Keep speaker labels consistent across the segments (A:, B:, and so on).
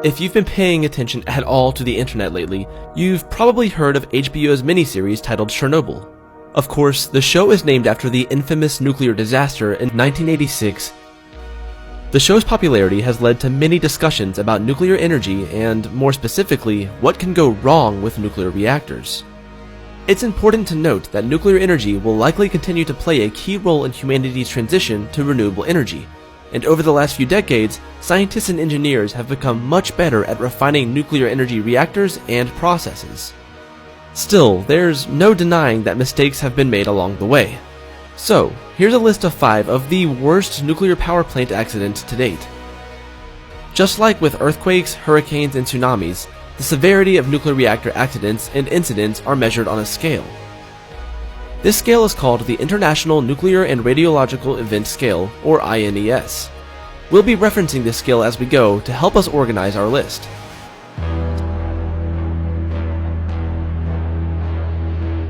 A: If you've been paying attention at all to the internet lately, you've probably heard of HBO's miniseries titled Chernobyl. Of course, the show is named after the infamous nuclear disaster in 1986. The show's popularity has led to many discussions about nuclear energy and, more specifically, what can go wrong with nuclear reactors. It's important to note that nuclear energy will likely continue to play a key role in humanity's transition to renewable energy, and over the last few decades, scientists and engineers have become much better at refining nuclear energy reactors and processes. Still, there's no denying that mistakes have been made along the way. So, here's a list of 5 of the worst nuclear power plant accidents to date. Just like with earthquakes, hurricanes, and tsunamis, the severity of nuclear reactor accidents and incidents are measured on a scale. This scale is called the International Nuclear and Radiological Event Scale, or INES. We'll be referencing this scale as we go to help us organize our list.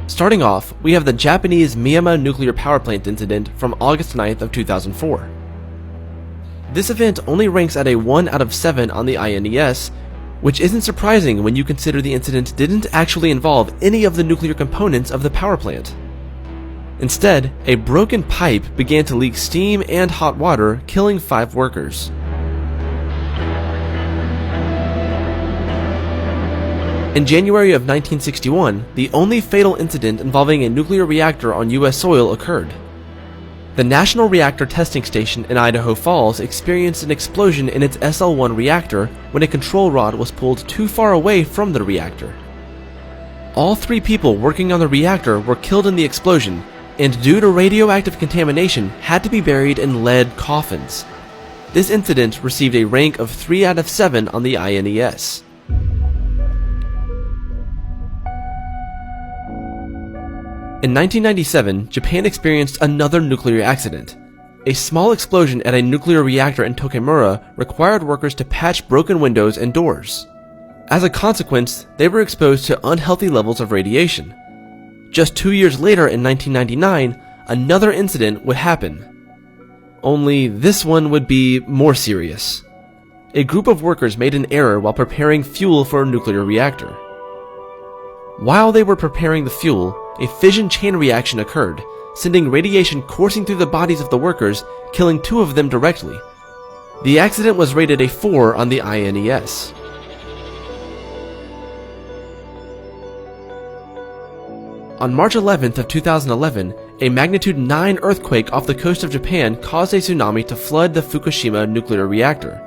A: Starting off, we have the Japanese Miyama nuclear power plant incident from August 9th of 2004. This event only ranks at a 1 out of 7 on the INES, which isn't surprising when you consider the incident didn't actually involve any of the nuclear components of the power plant. Instead, a broken pipe began to leak steam and hot water, killing 5 workers. In January of 1961, the only fatal incident involving a nuclear reactor on US soil occurred. The National Reactor Testing Station in Idaho Falls experienced an explosion in its SL-1 reactor when a control rod was pulled too far away from the reactor. All 3 people working on the reactor were killed in the explosion, and due to radioactive contamination, had to be buried in lead coffins. This incident received a rank of 3 out of 7 on the INES. In 1997, Japan experienced another nuclear accident. A small explosion at a nuclear reactor in Tokimura required workers to patch broken windows and doors. As a consequence, they were exposed to unhealthy levels of radiation. Just 2 years later, in 1999, another incident would happen. Only this one would be more serious. A group of workers made an error while preparing fuel for a nuclear reactor. While they were preparing the fuel, a fission chain reaction occurred, sending radiation coursing through the bodies of the workers, killing 2 of them directly. The accident was rated a 4 on the INES. On March 11th of 2011, a magnitude 9 earthquake off the coast of Japan caused a tsunami to flood the Fukushima nuclear reactor.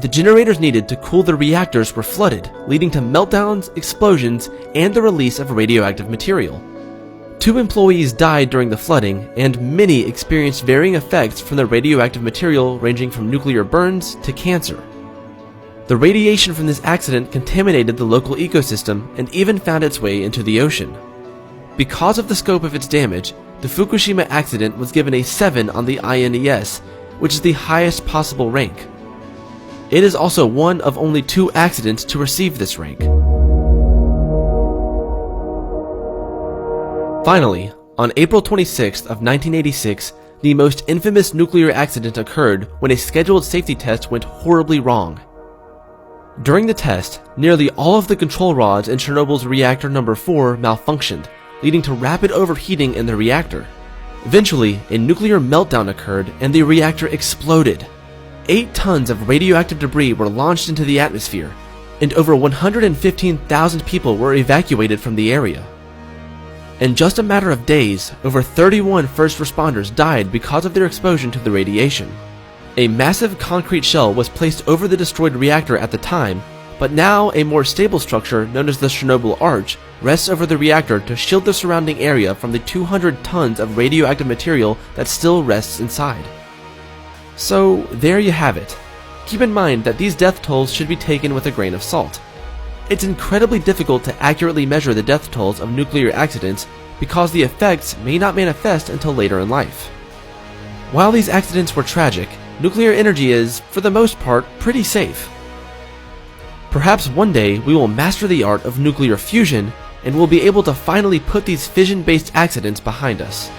A: The generators needed to cool the reactors were flooded, leading to meltdowns, explosions, and the release of radioactive material. 2 employees died during the flooding, and many experienced varying effects from the radioactive material ranging from nuclear burns to cancer. The radiation from this accident contaminated the local ecosystem and even found its way into the ocean. Because of the scope of its damage, the Fukushima accident was given a 7 on the INES, which is the highest possible rank. It is also one of only 2 accidents to receive this rank. Finally, on April 26th of 1986, the most infamous nuclear accident occurred when a scheduled safety test went horribly wrong. During the test, nearly all of the control rods in Chernobyl's reactor number 4 malfunctioned, leading to rapid overheating in the reactor. Eventually, a nuclear meltdown occurred and the reactor exploded. 8 tons of radioactive debris were launched into the atmosphere, and over 115,000 people were evacuated from the area. In just a matter of days, over 31 first responders died because of their exposure to the radiation. A massive concrete shell was placed over the destroyed reactor at the time, but now a more stable structure known as the Chernobyl Arch rests over the reactor to shield the surrounding area from the 200 tons of radioactive material that still rests inside. So there you have it. Keep in mind that these death tolls should be taken with a grain of salt. It's incredibly difficult to accurately measure the death tolls of nuclear accidents because the effects may not manifest until later in life. While these accidents were tragic, nuclear energy is, for the most part, pretty safe. Perhaps one day we will master the art of nuclear fusion and we'll be able to finally put these fission-based accidents behind us.